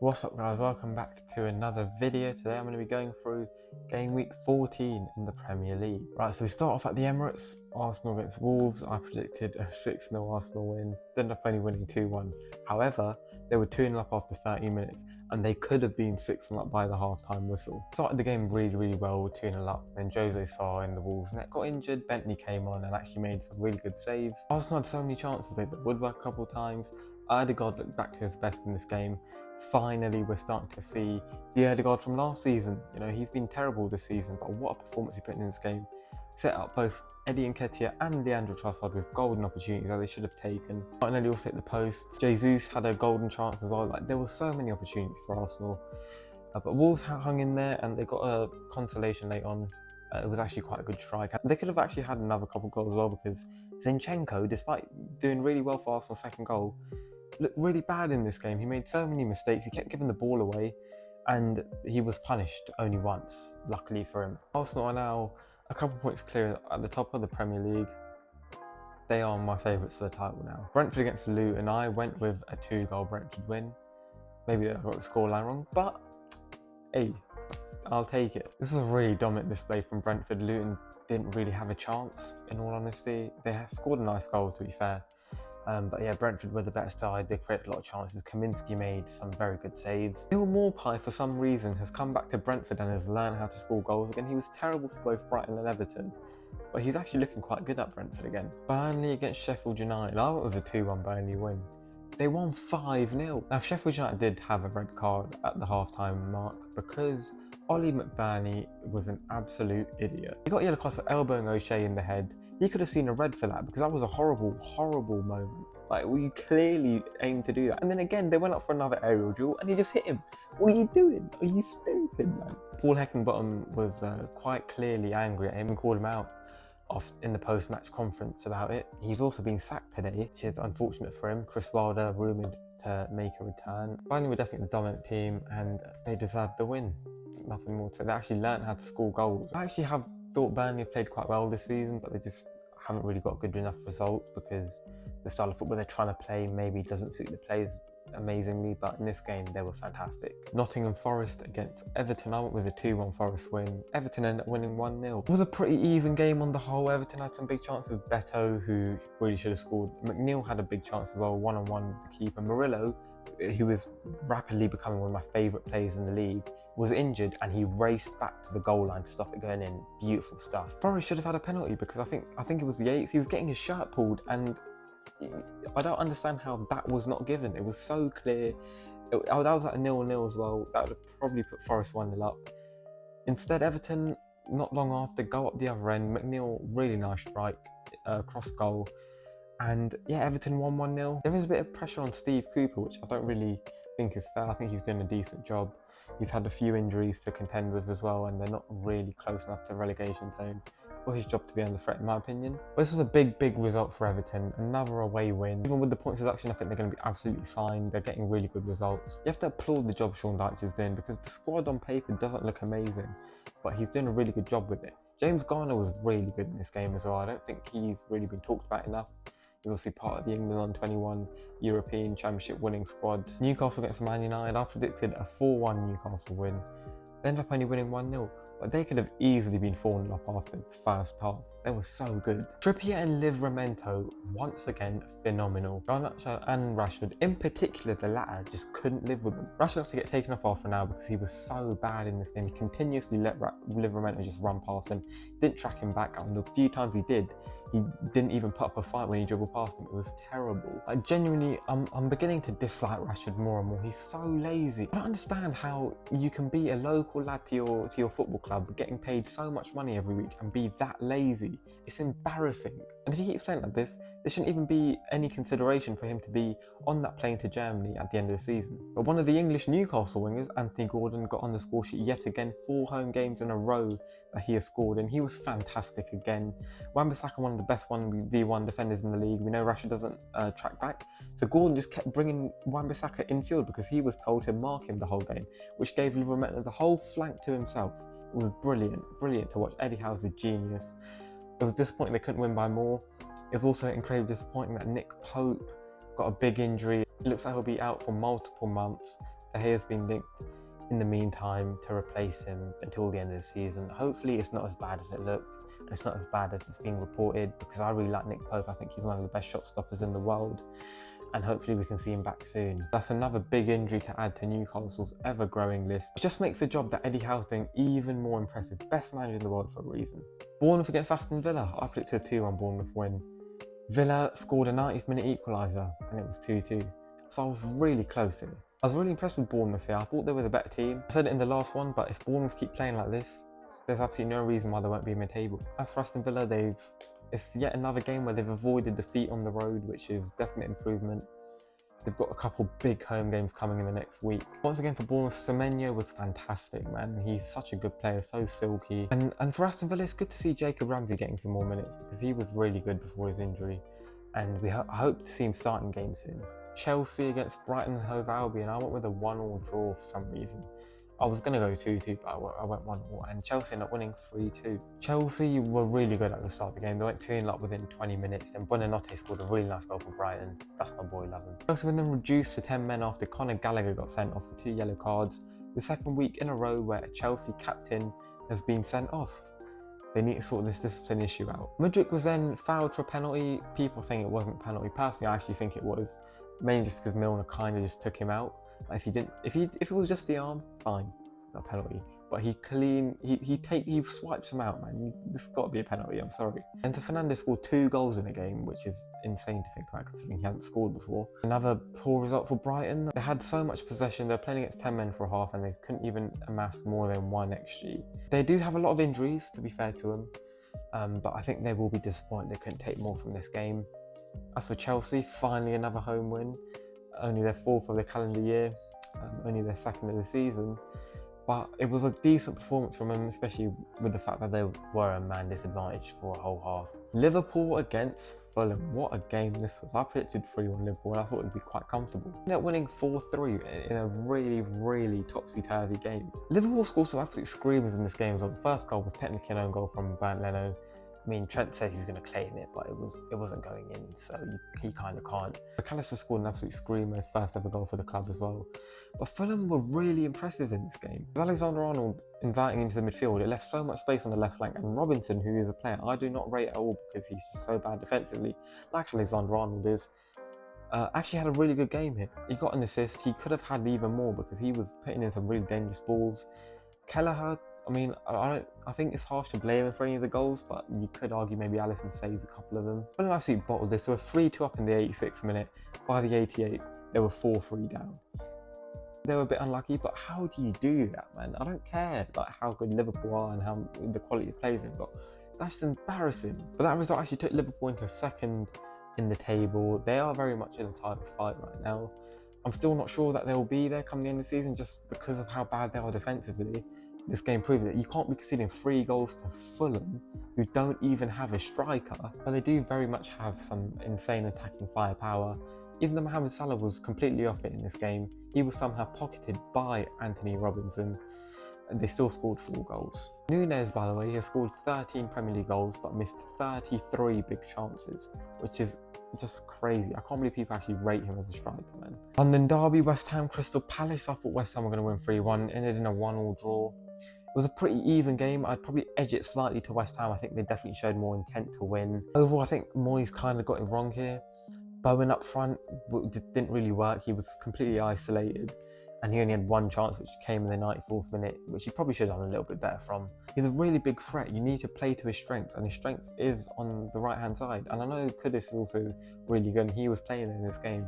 What's up guys, welcome back to another video. Today I'm going to be going through game week 14 in the Premier League. Right, so we start off at the Emirates, Arsenal against Wolves. I predicted a 6-0 Arsenal win, ended up only winning 2-1. However, they were 2-0 up after 30 minutes and they could have been 6-0 up by the half-time whistle. Started the game really well, 2-0 up, then Jose Sarr in the Wolves net got injured, Bentley came on and actually made some really good saves. Arsenal had so many chances, they hit woodwork a couple of times. Odegaard looked back to his best in this game. Finally, we're starting to see the Odegaard from last season. You know, he's been terrible this season, but what a performance he put in this game. Set up both Eddie Nketiah and Leandro Trossard with golden opportunities that they should have taken. Finally also hit the post. Jesus had a golden chance as well. Like, there were so many opportunities for Arsenal. But Wolves hung in there and they got a consolation late on. It was actually quite a good strike. They could have actually had another couple of goals as well because Zinchenko, despite doing really well for Arsenal's second goal, looked really bad in this game. He made so many mistakes, he kept giving the ball away and he was punished only once, luckily for him. Arsenal are now a couple points clear at the top of the Premier League. They are my favourites for the title now. Brentford against Luton, I went with a 2-goal Brentford win. Maybe I got the scoreline wrong, but hey, I'll take it. This was a really dominant display from Brentford. Luton didn't really have a chance, in all honesty. They scored a nice goal, to be fair. But yeah, Brentford were the better side. They created a lot of chances. Kaminsky made some very good saves. Neil Maupay, for some reason, has come back to Brentford and has learned how to score goals again. He was terrible for both Brighton and Everton, but he's actually looking quite good at Brentford again. Burnley against Sheffield United. I went with a 2-1 Burnley win. They won 5-0. Now, Sheffield United did have a red card at the half-time mark because Ollie McBurney was an absolute idiot. He got a yellow card for elbowing O'Shea in the head. He could have seen a red for that because that was a horrible moment. Like, we clearly aimed to do that. And then again, they went up for another aerial duel and he just hit him. What are you doing? Are you stupid, man? Paul Heckingbottom was quite clearly angry at him and called him out in the post-match conference about it. He's also been sacked today, which is unfortunate for him. Chris Wilder rumoured to make a return. Finally, we're definitely the dominant team and they deserved the win. Nothing more to say. They actually learned how to score goals. I actually have thought Burnley have played quite well this season, but they just haven't really got good enough results because the style of football they're trying to play maybe doesn't suit the players amazingly, but in this game they were fantastic. Nottingham Forest against Everton, I went with a 2-1 Forest win. Everton ended up winning 1-0. It was a pretty even game on the whole. Everton had some big chances. Beto, who really should have scored. McNeil had a big chance as well, one-on-one with the keeper. Murillo, who was rapidly becoming one of my favourite players in the league, was injured and he raced back to the goal line to stop it going in. Beautiful stuff. Forest should have had a penalty because I think it was Yates. He was getting his shirt pulled and I don't understand how that was not given. It was so clear. That was like a 0-0 as well. That would have probably put Forest 1-0 up. Instead, Everton, not long after, go up the other end. McNeil, really nice strike, cross goal. And yeah, Everton won 1-0. There is a bit of pressure on Steve Cooper, which I don't really think is fair. I think he's doing a decent job. He's had a few injuries to contend with as well, and they're not really close enough to relegation zone for his job to be under threat, in my opinion. But this was a big result for Everton. Another away win. Even with the points deduction, I think they're going to be absolutely fine. They're getting really good results. You have to applaud the job Sean Dyche is doing because the squad on paper doesn't look amazing, but he's doing a really good job with it. James Garner was really good in this game as well. I don't think he's really been talked about enough. He's obviously part of the England under-21 European Championship winning squad. Newcastle against Man United, I predicted a 4-1 Newcastle win. They ended up only winning 1-0. But they could have easily been 4-0 up after the first half. They were so good. Trippier and Livramento, once again, phenomenal. Garnacho and Rashford, in particular the latter, just couldn't live with them. Rashford had to get taken off after now because he was so bad in this game. He continuously let Livramento just run past him. Didn't track him back, and the few times he did, he didn't even put up a fight when he dribbled past him. It was terrible. Like, genuinely, I'm beginning to dislike Rashford more and more. He's so lazy. I don't understand how you can be a local lad to your football club, getting paid so much money every week, and be that lazy. It's embarrassing. And if he keeps playing like this, there shouldn't even be any consideration for him to be on that plane to Germany at the end of the season. But one of the English Newcastle wingers, Anthony Gordon, got on the score sheet yet again. 4 home games in a row that he has scored in. He was fantastic again. Wan-Bissaka, one of the best 1v1 defenders in the league. We know Rashford doesn't track back, so Gordon just kept bringing Wan-Bissaka infield because he was told to mark him the whole game, which gave Livramento the whole flank to himself. It was brilliant to watch. Eddie Howe's a genius. It was disappointing they couldn't win by more. It was also incredibly disappointing that Nick Pope got a big injury. It looks like he'll be out for multiple months. De Gea's been linked in the meantime to replace him until the end of the season. Hopefully it's not as bad as it looked, and it's not as bad as it's being reported, because I really like Nick Pope. I think he's one of the best shot stoppers in the world, and hopefully we can see him back soon. That's another big injury to add to Newcastle's ever-growing list. It just makes the job that Eddie Howe's doing even more impressive. Best manager in the world for a reason. Bournemouth against Aston Villa. I predicted a 2-1 Bournemouth win. Villa scored a 90th minute equaliser, and it was 2-2. So I was really close here. I was really impressed with Bournemouth here. I thought they were the better team. I said it in the last one, but if Bournemouth keep playing like this, there's absolutely no reason why they won't be mid-table. As for Aston Villa, it's yet another game where they've avoided defeat on the road, which is definite improvement. They've got a couple big home games coming in the next week. Once again for Bournemouth, Semenyo was fantastic, man. He's such a good player, so silky. And for Aston Villa, it's good to see Jacob Ramsey getting some more minutes, because he was really good before his injury. And I hope to see him starting games soon. Chelsea against Brighton and Hove Albion. I went with a 1-1 draw for some reason. I was going to go 2-2, but I went 1-1, and Chelsea ended up winning 3-2. Chelsea were really good at the start of the game. They went 2-0 up within 20 minutes, and Buonanotte scored a really nice goal for Brighton. That's my boy, love him. Chelsea were then reduced to 10 men after Conor Gallagher got sent off for 2 yellow cards. The second week in a row where a Chelsea captain has been sent off. They need to sort this discipline issue out. Mudryk was then fouled for a penalty. People saying it wasn't a penalty. Personally, I actually think it was, mainly just because Milner kind of just took him out. Like if it was just the arm, fine, not a penalty. But he swipes him out, man. This has got to be a penalty. I'm sorry. Enzo Fernandez scored 2 goals in a game, which is insane to think about, considering he hadn't scored before. Another poor result for Brighton. They had so much possession. They were playing against 10 men for a half, and they couldn't even amass more than 1 XG. They do have a lot of injuries, to be fair to them, but I think they will be disappointed they couldn't take more from this game. As for Chelsea, finally another home win. Only their 4th of the calendar year, only their 2nd of the season. But it was a decent performance from them, especially with the fact that they were a man disadvantaged for a whole half. Liverpool against Fulham. What a game this was. I predicted 3-1 Liverpool, and I thought it would be quite comfortable. Ended up winning 4-3 in a really, really topsy-turvy game. Liverpool scored some absolute screamers in this game. So the first goal was technically an own goal from Bernd Leno. I mean, Trent said he's going to claim it, but it wasn't going in, so he kind of can't. McAllister scored an absolute screamer, his first ever goal for the club as well. But Fulham were really impressive in this game. With Alexander-Arnold inviting into the midfield, it left so much space on the left flank, and Robinson, who is a player I do not rate at all because he's just so bad defensively, like Alexander-Arnold is, actually had a really good game here. He got an assist. He could have had even more because he was putting in some really dangerous balls. Kelleher, I mean, I think it's harsh to blame him for any of the goals, but you could argue maybe Alisson saves a couple of them. Fulham absolutely bottled this. They were 3-2 up in the 86th minute. By the 88th, they were 4-3 down. They were a bit unlucky, but how do you do that, man? I don't care like how good Liverpool are and how the quality of players they've got. That's embarrassing. But that result actually took Liverpool into 2nd in the table. They are very much in a title fight right now. I'm still not sure that they'll be there come the end of the season just because of how bad they are defensively. This game proves that you can't be conceding 3 goals to Fulham, who don't even have a striker, but they do very much have some insane attacking firepower. Even though Mohamed Salah was completely off it in this game, he was somehow pocketed by Anthony Robinson, and they still scored 4 goals. Nunez, by the way, has scored 13 Premier League goals, but missed 33 big chances, which is just crazy. I can't believe people actually rate him as a striker, man. London derby, West Ham, Crystal Palace. I thought West Ham were going to win 3-1, ended in a 1-1 draw. It was a pretty even game. I'd probably edge it slightly to West Ham. I think they definitely showed more intent to win. Overall, I think Moyes kind of got it wrong here. Bowen up front didn't really work. He was completely isolated, and he only had 1 chance, which came in the 94th minute, which he probably should have done a little bit better from. He's a really big threat. You need to play to his strengths, and his strength is on the right-hand side. And I know Kudus is also really good, and he was playing in this game.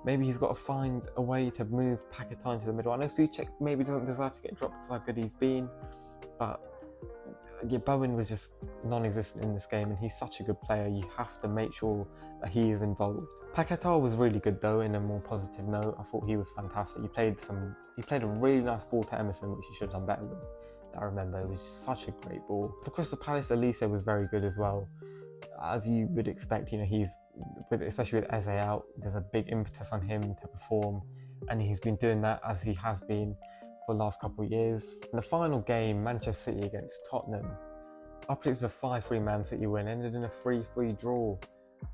Maybe he's got to find a way to move Paquetá into the middle. I know Souček maybe doesn't deserve to get dropped because how good he's been, but yeah, Bowen was just non-existent in this game, and he's such a good player. You have to make sure that he is involved. Paquetá was really good though. In a more positive note, I thought he was fantastic. He played a really nice ball to Emerson, which he should have done better with. I remember it was just such a great ball. For Crystal Palace, Elise was very good as well. As you would expect, you know, especially with Eze out, there's a big impetus on him to perform, and he's been doing that as he has been for the last couple of years. In the final game, Manchester City against Tottenham, I predicted a 5-3 Man City win, ended in a 3-3 draw,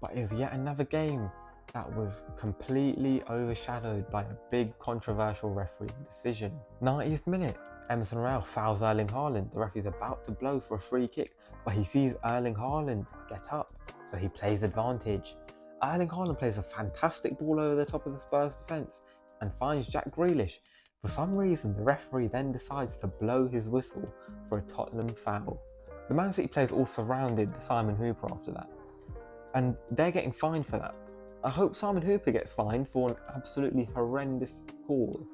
but it was yet another game that was completely overshadowed by a big controversial referee decision. 90th minute, Emerson Royale fouls Erling Haaland. The referee's about to blow for a free kick, but he sees Erling Haaland get up, so he plays advantage. Erling Haaland plays a fantastic ball over the top of the Spurs defence and finds Jack Grealish. For some reason, the referee then decides to blow his whistle for a Tottenham foul. The Man City players all surrounded Simon Hooper after that, and they're getting fined for that. I hope Simon Hooper gets fined for an absolutely horrendous call,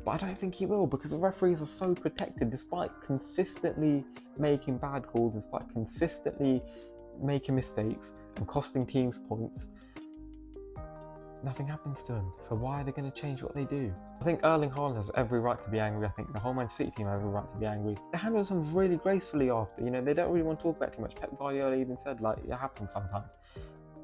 but I don't think he will, because the referees are so protected despite consistently making bad calls, despite consistently making mistakes and costing teams points. Nothing happens to them, so why are they going to change what they do? I think Erling Haaland has every right to be angry. I think the whole Man City team have every right to be angry. They handle themselves really gracefully after, they don't really want to talk about it too much. Pep Guardiola even said, like, it happens sometimes.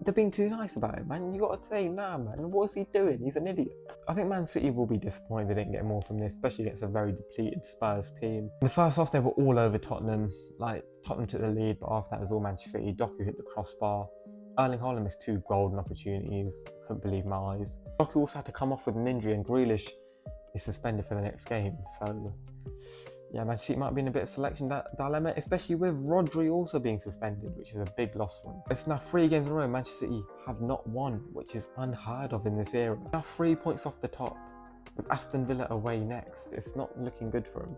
They're being too nice about it, man. You got to say, nah, man, what is he doing? He's an idiot. I think Man City will be disappointed they didn't get more from this, especially against a very depleted Spurs team. In the first half, they were all over Tottenham. Like, Tottenham took the lead, but after that, it was all Manchester City. Doku hit the crossbar. Erling Haaland missed 2 golden opportunities. Couldn't believe my eyes. Doku also had to come off with an injury, and Grealish is suspended for the next game. So, yeah, Man City might be in a bit of selection dilemma, especially with Rodri also being suspended, which is a big loss for him. It's now 3 games in a row Manchester City have not won, which is unheard of in this era. Now 3 points off the top, with Aston Villa away next. It's not looking good for them.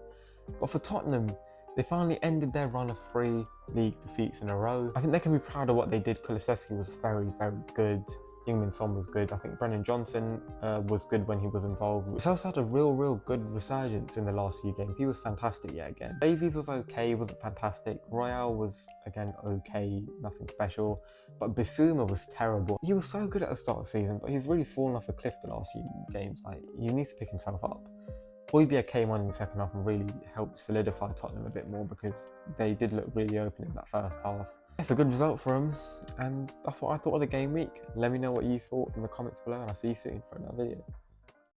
But for Tottenham, they finally ended their run of 3 league defeats in a row. I think they can be proud of what they did. Kulusevski was very, very good. Heung-min Son was good. I think Brennan Johnson was good when he was involved. He also had a real good resurgence in the last few games. He was fantastic yet again. Davies was okay, wasn't fantastic. Royale was, again, okay, nothing special. But Bissouma was terrible. He was so good at the start of the season, but he's really fallen off a cliff the last few games. Like, he needs to pick himself up. Højbjerg came on in the second half and really helped solidify Tottenham a bit more, because they did look really open in that first half. It's a good result for them, and that's what I thought of the game week. Let me know what you thought in the comments below, and I'll see you soon for another video.